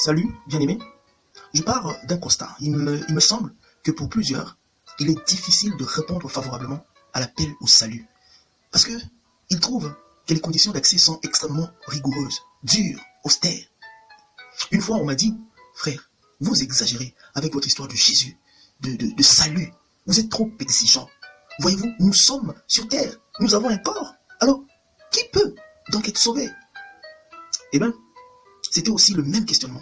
Salut, bien-aimé. Je pars d'un constat. Il me semble que pour plusieurs, il est difficile de répondre favorablement à l'appel au salut. Parce que ils trouvent que les conditions d'accès sont extrêmement rigoureuses, dures, austères. Une fois, on m'a dit, frère, vous exagérez avec votre histoire de Jésus, de salut. Vous êtes trop exigeant. Voyez-vous, nous sommes sur terre. Nous avons un corps. Alors, qui peut donc être sauvé? Eh bien, c'était aussi le même questionnement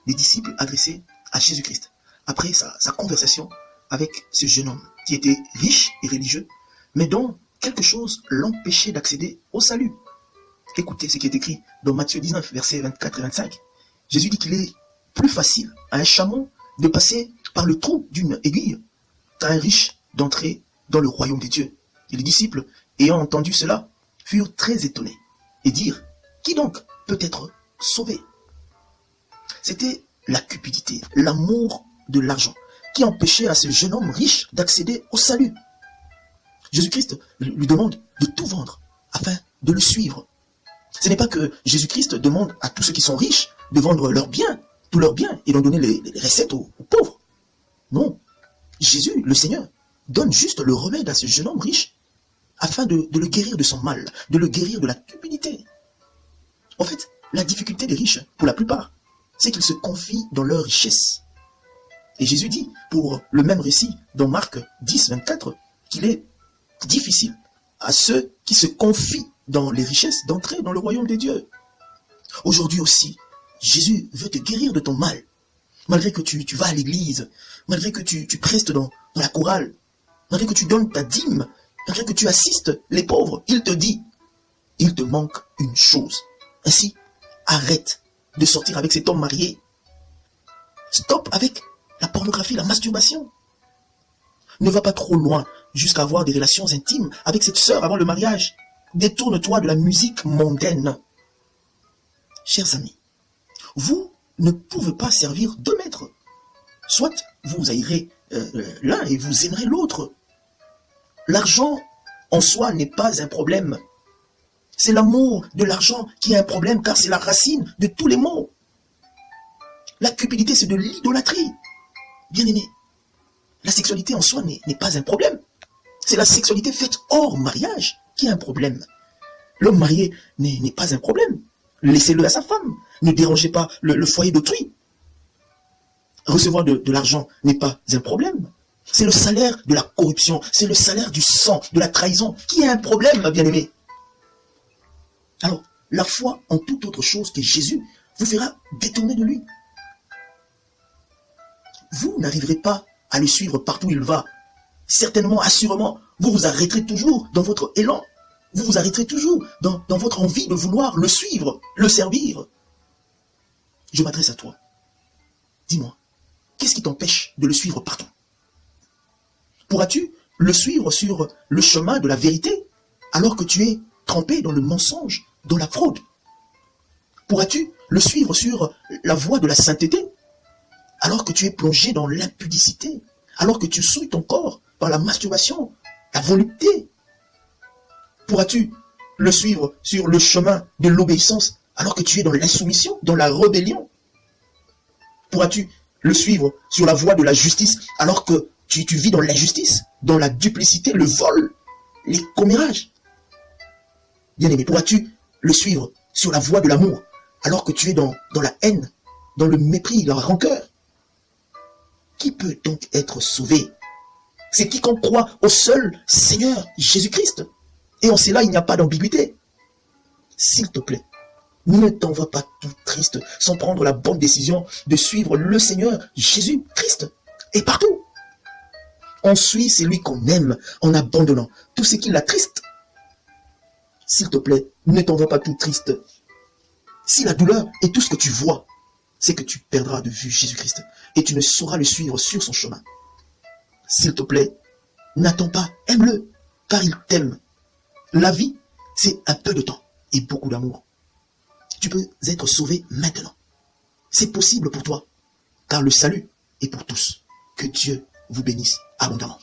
des disciples adressés à Jésus-Christ après sa conversation avec ce jeune homme qui était riche et religieux, mais dont quelque chose l'empêchait d'accéder au salut. Écoutez ce qui est écrit dans Matthieu 19, versets 24 et 25. Jésus dit qu'il est plus facile à un chameau de passer par le trou d'une aiguille qu'à un riche d'entrer dans le royaume des dieux. Et les disciples, ayant entendu cela, furent très étonnés et dirent, qui donc peut être sauvé? C'était la cupidité, l'amour de l'argent, qui empêchait à ce jeune homme riche d'accéder au salut. Jésus-Christ lui demande de tout vendre afin de le suivre. Ce n'est pas que Jésus-Christ demande à tous ceux qui sont riches de vendre leurs biens, tous leurs biens, et d'en donner les recettes aux pauvres. Non, Jésus, le Seigneur, donne juste le remède à ce jeune homme riche afin de le guérir de son mal, de le guérir de la cupidité. En fait, la difficulté des riches, pour la plupart, c'est qu'ils se confient dans leur richesse. Et Jésus dit, pour le même récit, dans Marc 10, 24, qu'il est difficile à ceux qui se confient dans les richesses d'entrer dans le royaume des dieux. Aujourd'hui aussi, Jésus veut te guérir de ton mal. Malgré que tu vas à l'église, malgré que tu prestes dans la chorale, malgré que tu donnes ta dîme, malgré que tu assistes les pauvres, il te dit, il te manque une chose. Ainsi, arrête de sortir avec cet homme marié. Stop avec la pornographie, la masturbation. Ne va pas trop loin jusqu'à avoir des relations intimes avec cette sœur avant le mariage. Détourne-toi de la musique mondaine. Chers amis, vous ne pouvez pas servir deux maîtres. Soit vous haïrez l'un et vous aimerez l'autre. L'argent en soi n'est pas un problème. C'est l'amour de l'argent qui est un problème, car c'est la racine de tous les maux. La cupidité, c'est de l'idolâtrie. Bien-aimé, la sexualité en soi n'est pas un problème. C'est la sexualité faite hors mariage qui est un problème. L'homme marié n'est pas un problème. Laissez-le à sa femme. Ne dérangez pas le foyer d'autrui. Recevoir de l'argent n'est pas un problème. C'est le salaire de la corruption, c'est le salaire du sang, de la trahison qui est un problème, bien-aimé. Alors, la foi en toute autre chose que Jésus vous fera détourner de lui. Vous n'arriverez pas à le suivre partout où il va. Certainement, assurément, vous vous arrêterez toujours dans votre élan. Vous vous arrêterez toujours dans votre envie de vouloir le suivre, le servir. Je m'adresse à toi. Dis-moi, qu'est-ce qui t'empêche de le suivre partout? Pourras-tu le suivre sur le chemin de la vérité alors que tu es trempé dans le mensonge, dans la fraude? Pourras-tu le suivre sur la voie de la sainteté alors que tu es plongé dans l'impudicité, alors que tu souilles ton corps par la masturbation, la volupté? Pourras-tu le suivre sur le chemin de l'obéissance alors que tu es dans l'insoumission, dans la rébellion? Pourras-tu le suivre sur la voie de la justice alors que tu vis dans l'injustice, dans la duplicité, le vol, les commérages? Bien-aimé, pourras-tu le suivre sur la voie de l'amour alors que tu es dans la haine, dans le mépris, la rancœur? Qui peut donc être sauvé? C'est quiconque croit au seul Seigneur Jésus-Christ. Et en cela, il n'y a pas d'ambiguïté. S'il te plaît, ne t'en va pas tout triste sans prendre la bonne décision de suivre le Seigneur Jésus-Christ. Et partout, on suit celui qu'on aime en abandonnant tout ce qui l'attriste. S'il te plaît, ne t'en va pas tout triste. Si la douleur est tout ce que tu vois, c'est que tu perdras de vue Jésus-Christ et tu ne sauras le suivre sur son chemin. S'il te plaît, n'attends pas, aime-le, car il t'aime. La vie, c'est un peu de temps et beaucoup d'amour. Tu peux être sauvé maintenant. C'est possible pour toi, car le salut est pour tous. Que Dieu vous bénisse abondamment.